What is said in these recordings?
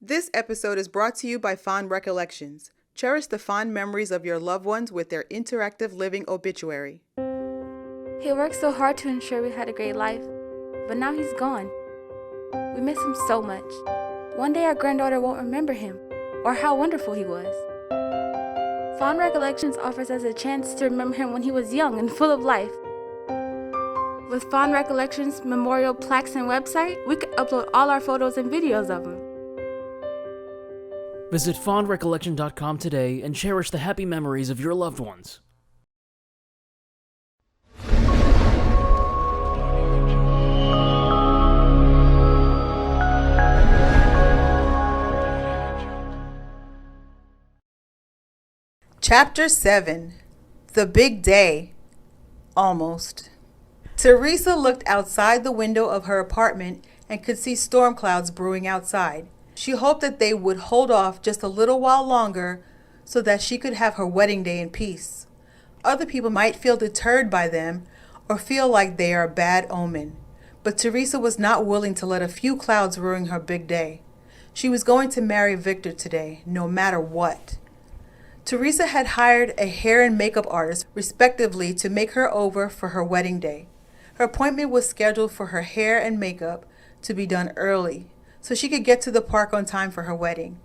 This episode is brought to you by Fond Recollections. Cherish the fond memories of your loved ones with their interactive living obituary. He worked so hard to ensure we had a great life, but now he's gone. We miss him so much. One day our granddaughter won't remember him, or how wonderful he was. Fond Recollections offers us a chance to remember him when he was young and full of life. With Fond Recollections memorial plaques and website, we can upload all our photos and videos of him. Visit fondrecollection.com today and cherish the happy memories of your loved ones. Chapter 7. The Big Day. Almost. Teresa looked outside the window of her apartment and could see storm clouds brewing outside. She hoped that they would hold off just a little while longer so that she could have her wedding day in peace. Other people might feel deterred by them or feel like they are a bad omen, but Teresa was not willing to let a few clouds ruin her big day. She was going to marry Victor today, no matter what. Teresa had hired a hair and makeup artist, respectively, to make her over for her wedding day. Her appointment was scheduled for her hair and makeup to be done early, so she could get to the park on time for her wedding.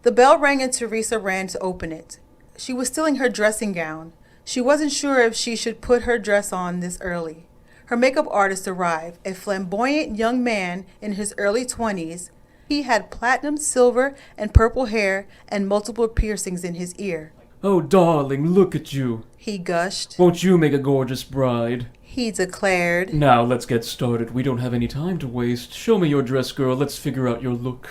The bell rang and Teresa ran to open it. She was still in her dressing gown. She wasn't sure if she should put her dress on this early. Her makeup artist arrived, a flamboyant young man in his early 20s. He had platinum, silver, and purple hair and multiple piercings in his ear. "Oh, darling, look at you. He gushed. Won't you make a gorgeous bride?" He declared. "Now, let's get started. We don't have any time to waste. Show me your dress, girl. Let's figure out your look."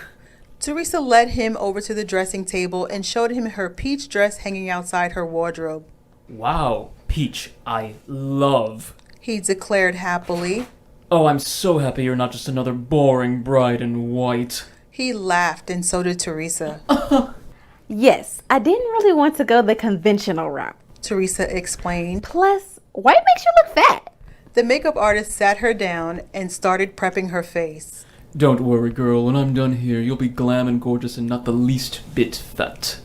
Teresa led him over to the dressing table and showed him her peach dress hanging outside her wardrobe. "Wow, Peach, I love." He declared happily. "Oh, I'm so happy you're not just another boring bride in white." He laughed, and so did Teresa. Yes, I didn't really want to go the conventional route. Teresa explained. Plus, white makes you look fat. The makeup artist sat her down and started prepping her face. "Don't worry, girl. When I'm done here, you'll be glam and gorgeous and not the least bit fat."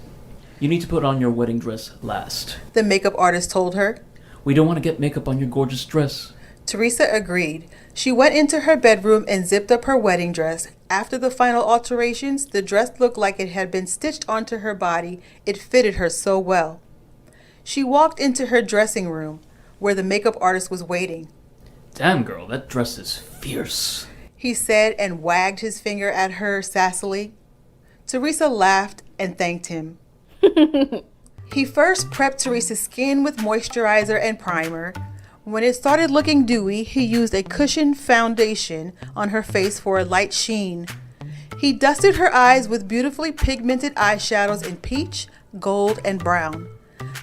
You need to put on your wedding dress last. The makeup artist told her. "We don't want to get makeup on your gorgeous dress." Teresa agreed. She went into her bedroom and zipped up her wedding dress. After the final alterations, the dress looked like it had been stitched onto her body. It fitted her so well. She walked into her dressing room, where the makeup artist was waiting. "Damn, girl, that dress is fierce," he said and wagged his finger at her sassily. Teresa laughed and thanked him. He first prepped Teresa's skin with moisturizer and primer. When it started looking dewy, he used a cushion foundation on her face for a light sheen. He dusted her eyes with beautifully pigmented eyeshadows in peach, gold, and brown.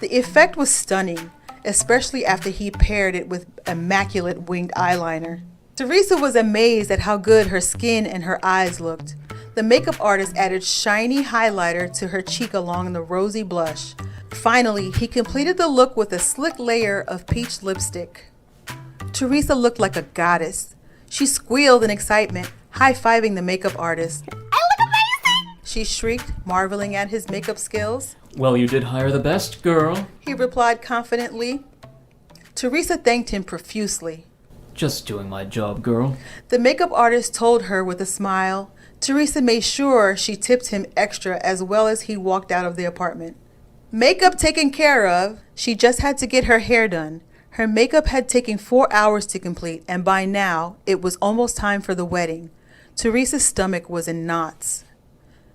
The effect was stunning, especially after he paired it with immaculate winged eyeliner. Teresa was amazed at how good her skin and her eyes looked. The makeup artist added shiny highlighter to her cheek along the rosy blush. Finally, he completed the look with a slick layer of peach lipstick. Teresa looked like a goddess. She squealed in excitement, high-fiving the makeup artist. I look amazing! She shrieked, marveling at his makeup skills. "Well, you did hire the best, girl." He replied confidently. Teresa thanked him profusely. "Just doing my job, girl." The makeup artist told her with a smile. Teresa made sure she tipped him extra as well as he walked out of the apartment. Makeup taken care of, she just had to get her hair done. Her makeup had taken 4 hours to complete, and by now, it was almost time for the wedding. Teresa's stomach was in knots.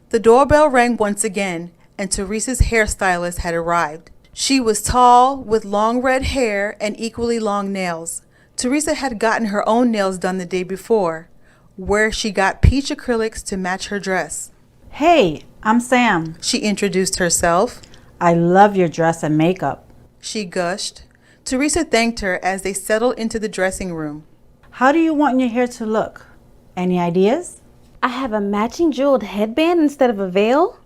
The doorbell rang once again, and Teresa's hairstylist had arrived. She was tall, with long red hair and equally long nails. Teresa had gotten her own nails done the day before, where she got peach acrylics to match her dress. "Hey, I'm Sam. She introduced herself. I love your dress and makeup." She gushed. Teresa thanked her as they settled into the dressing room. "How do you want your hair to look? Any ideas?" I have a matching jeweled headband instead of a veil.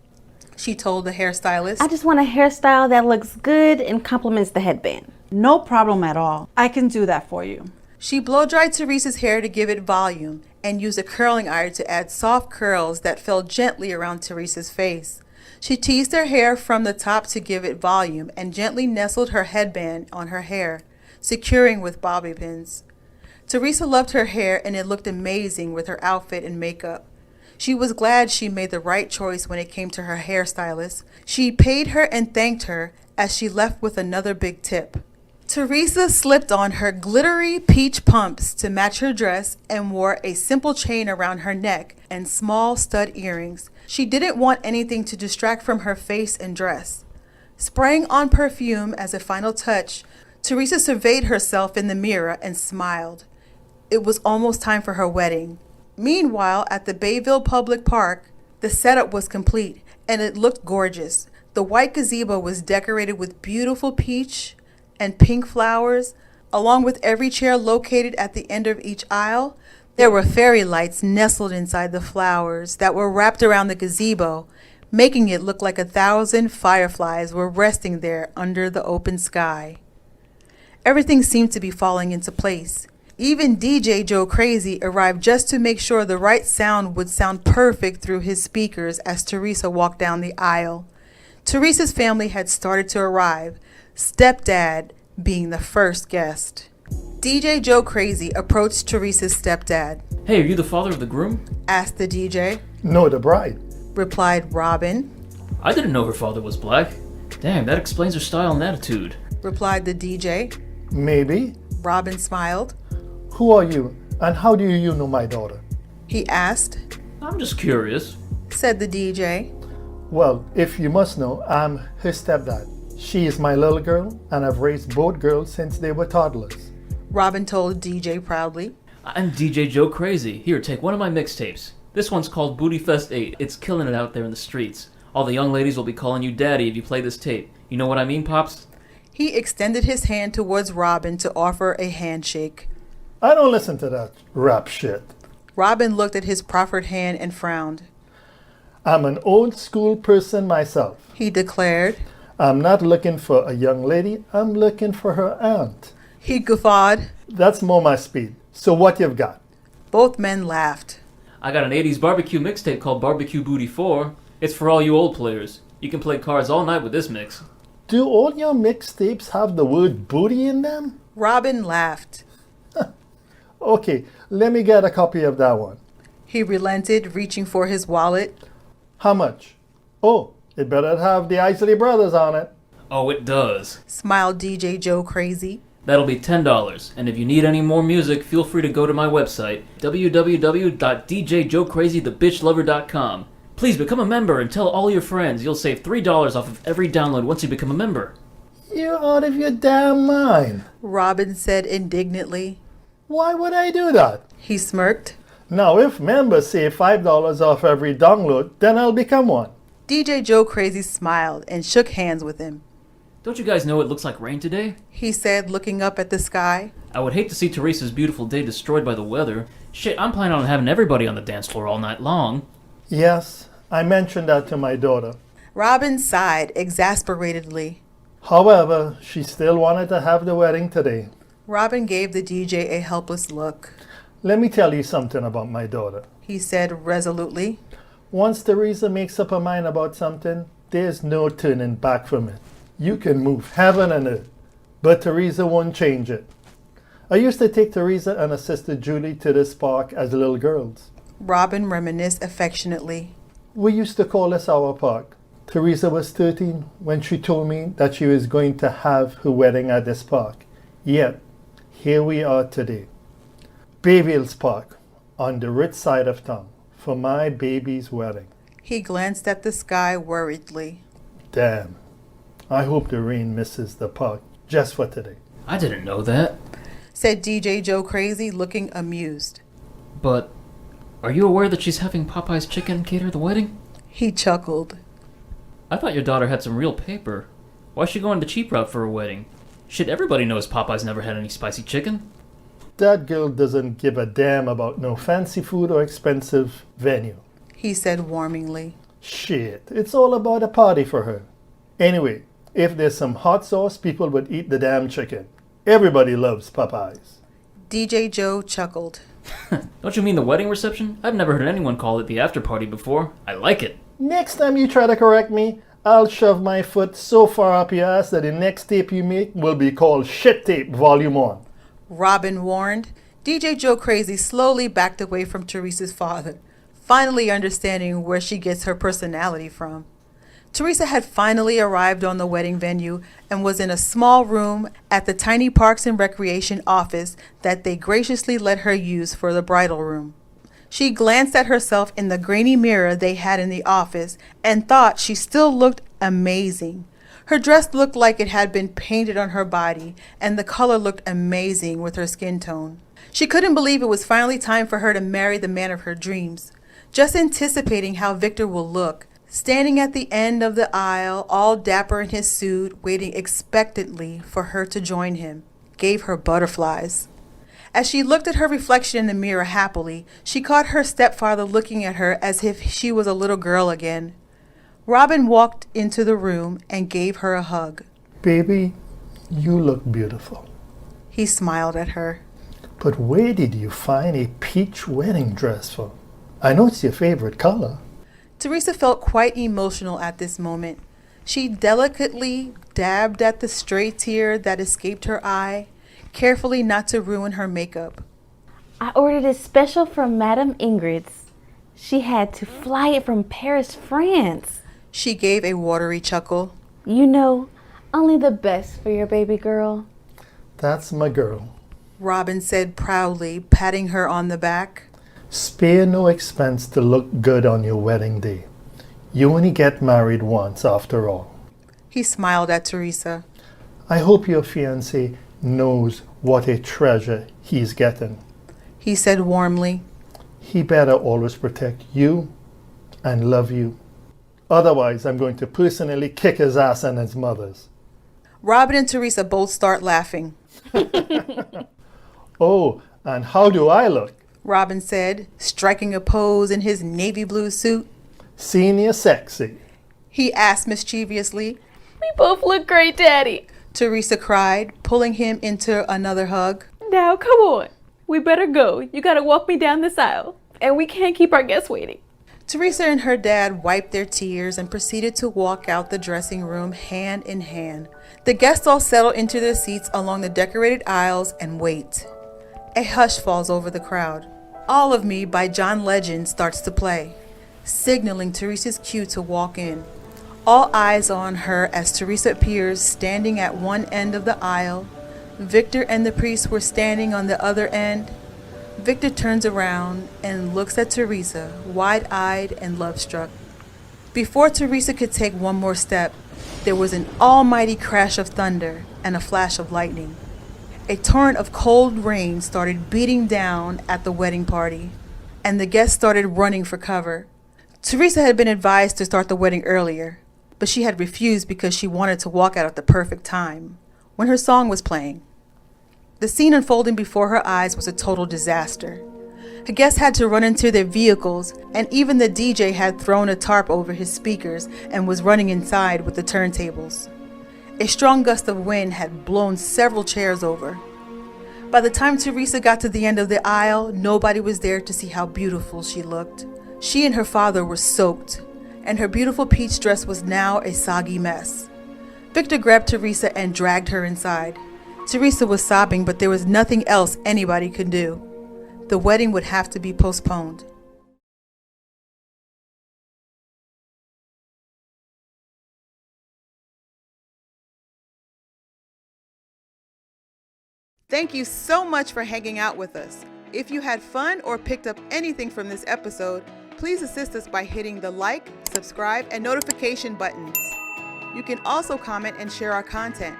She told the hairstylist. I just want a hairstyle that looks good and complements the headband. "No problem at all. I can do that for you." She blow-dried Teresa's hair to give it volume and used a curling iron to add soft curls that fell gently around Teresa's face. She teased her hair from the top to give it volume and gently nestled her headband on her hair, securing with bobby pins. Teresa loved her hair and it looked amazing with her outfit and makeup. She was glad she made the right choice when it came to her hairstylist. She paid her and thanked her as she left with another big tip. Teresa slipped on her glittery peach pumps to match her dress and wore a simple chain around her neck and small stud earrings. She didn't want anything to distract from her face and dress. Spraying on perfume as a final touch, Teresa surveyed herself in the mirror and smiled. It was almost time for her wedding. Meanwhile, at the Bayville Public Park, the setup was complete and it looked gorgeous. The white gazebo was decorated with beautiful peach and pink flowers. Along with every chair located at the end of each aisle, there were fairy lights nestled inside the flowers that were wrapped around the gazebo, making it look like 1,000 fireflies were resting there under the open sky. Everything seemed to be falling into place. Even DJ Joe Crazy arrived just to make sure the right sound would sound perfect through his speakers as Teresa walked down the aisle. Teresa's family had started to arrive, stepdad being the first guest. DJ Joe Crazy approached Teresa's stepdad. Hey, are you the father of the groom? Asked the DJ. No, the bride. Replied Robin. I didn't know her father was black. Damn, that explains her style and attitude. Replied the DJ. Maybe. Robin smiled. Who are you, and how do you know my daughter? He asked. I'm just curious. Said the DJ. Well, if you must know, I'm her stepdad. She is my little girl, and I've raised both girls since they were toddlers. Robin told DJ proudly. I'm DJ Joe Crazy. Here, take one of my mixtapes. This one's called Booty Fest 8. It's killing it out there in the streets. All the young ladies will be calling you daddy if you play this tape. You know what I mean, Pops? He extended his hand towards Robin to offer a handshake. I don't listen to that rap shit. Robin looked at his proffered hand and frowned. I'm an old school person myself. He declared. I'm not looking for a young lady, I'm looking for her aunt. He guffawed. That's more my speed. So what you've got? Both men laughed. I got an 80s barbecue mixtape called Barbecue Booty 4. It's for all you old players. You can play cards all night with this mix. Do all your mixtapes have the word booty in them? Robin laughed. Okay, let me get a copy of that one. He relented, reaching for his wallet. How much? Oh, it better have the Isley Brothers on it. Oh, it does. Smiled DJ Joe Crazy. That'll be $10. And if you need any more music, feel free to go to my website, www.djjoecrazythebitchlover.com. Please become a member and tell all your friends. You'll save $3 off of every download once you become a member. You're out of your damn mind. Robin said indignantly. Why would I do that? He smirked. Now, if members save $5 off every download, then I'll become one. DJ Joe Crazy smiled and shook hands with him. Don't you guys know it looks like rain today? He said, looking up at the sky. I would hate to see Teresa's beautiful day destroyed by the weather. Shit, I'm planning on having everybody on the dance floor all night long. Yes, I mentioned that to my daughter. Robin sighed exasperatedly. However, she still wanted to have the wedding today. Robin gave the DJ a helpless look. Let me tell you something about my daughter. He said resolutely. Once Teresa makes up her mind about something, there's no turning back from it. You can move heaven and earth, but Teresa won't change it. I used to take Teresa and her sister Judy to this park as little girls. Robin reminisced affectionately. We used to call this our park. Teresa was 13 when she told me that she was going to have her wedding at this park. Yet, here we are today. Bayville's Park, on the rich side of town, for my baby's wedding. He glanced at the sky worriedly. Damn. I hope the rain misses the park just for today. I didn't know that. Said DJ Joe Crazy, looking amused. But, are you aware that she's having Popeye's chicken cater the wedding? He chuckled. I thought your daughter had some real paper. Why's she going the cheap route for a wedding? Shit, everybody knows Popeye's never had any spicy chicken. That girl doesn't give a damn about no fancy food or expensive venue. He said warmingly. Shit, it's all about a party for her. Anyway, if there's some hot sauce, people would eat the damn chicken. Everybody loves Popeyes. DJ Joe chuckled. Don't you mean the wedding reception? I've never heard anyone call it the after party before. I like it. Next time you try to correct me, I'll shove my foot so far up your ass that the next tape you make will be called Shit Tape Volume 1. Robin warned. DJ Joe Crazy slowly backed away from Teresa's father, finally understanding where she gets her personality from. Teresa had finally arrived on the wedding venue and was in a small room at the tiny Parks and Recreation office that they graciously let her use for the bridal room. She glanced at herself in the grainy mirror they had in the office and thought she still looked amazing. Her dress looked like it had been painted on her body, and the color looked amazing with her skin tone. She couldn't believe it was finally time for her to marry the man of her dreams. Just anticipating how Victor will look, standing at the end of the aisle, all dapper in his suit, waiting expectantly for her to join him, gave her butterflies. As she looked at her reflection in the mirror happily, she caught her stepfather looking at her as if she was a little girl again. Robin walked into the room and gave her a hug. Baby, you look beautiful. He smiled at her. But where did you find a peach wedding dress for? I know it's your favorite color. Teresa felt quite emotional at this moment. She delicately dabbed at the stray tear that escaped her eye, carefully not to ruin her makeup. I ordered it special from Madame Ingrid's. She had to fly it from Paris, France. She gave a watery chuckle. You know, only the best for your baby girl. That's my girl. Robin said proudly, patting her on the back. Spare no expense to look good on your wedding day. You only get married once after all. He smiled at Teresa. I hope your fiancé knows what a treasure he's getting. He said warmly. He better always protect you and love you. Otherwise, I'm going to personally kick his ass and his mother's. Robin and Teresa both start laughing. Oh, and how do I look? Robin said, striking a pose in his navy blue suit. Senior sexy. He asked mischievously. We both look great, Daddy. Teresa cried, pulling him into another hug. Now, come on. We better go. You gotta walk me down this aisle. And we can't keep our guests waiting. Teresa and her dad wiped their tears and proceeded to walk out the dressing room hand in hand. The guests all settle into their seats along the decorated aisles and wait. A hush falls over the crowd. All of Me by John Legend starts to play, signaling Teresa's cue to walk in. All eyes on her as Teresa appears standing at one end of the aisle. Victor and the priest were standing on the other end. Victor turns around and looks at Teresa, wide-eyed and love-struck. Before Teresa could take one more step, there was an almighty crash of thunder and a flash of lightning. A torrent of cold rain started beating down at the wedding party, and the guests started running for cover. Teresa had been advised to start the wedding earlier, but she had refused because she wanted to walk out at the perfect time, when her song was playing. The scene unfolding before her eyes was a total disaster. Her guests had to run into their vehicles, and even the DJ had thrown a tarp over his speakers and was running inside with the turntables. A strong gust of wind had blown several chairs over. By the time Teresa got to the end of the aisle, nobody was there to see how beautiful she looked. She and her father were soaked, and her beautiful peach dress was now a soggy mess. Victor grabbed Teresa and dragged her inside. Teresa was sobbing, but there was nothing else anybody could do. The wedding would have to be postponed. Thank you so much for hanging out with us. If you had fun or picked up anything from this episode, please assist us by hitting the like, subscribe, and notification buttons. You can also comment and share our content.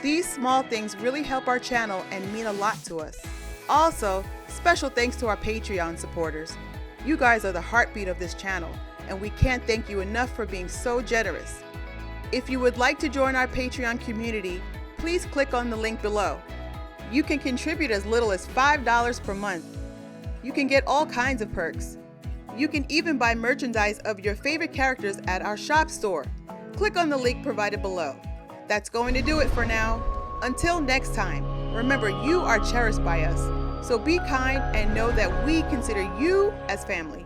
These small things really help our channel and mean a lot to us. Also, special thanks to our Patreon supporters. You guys are the heartbeat of this channel, and we can't thank you enough for being so generous. If you would like to join our Patreon community, please click on the link below. You can contribute as little as $5 per month. You can get all kinds of perks. You can even buy merchandise of your favorite characters at our shop store. Click on the link provided below. That's going to do it for now. Until next time, remember you are cherished by us. So be kind and know that we consider you as family.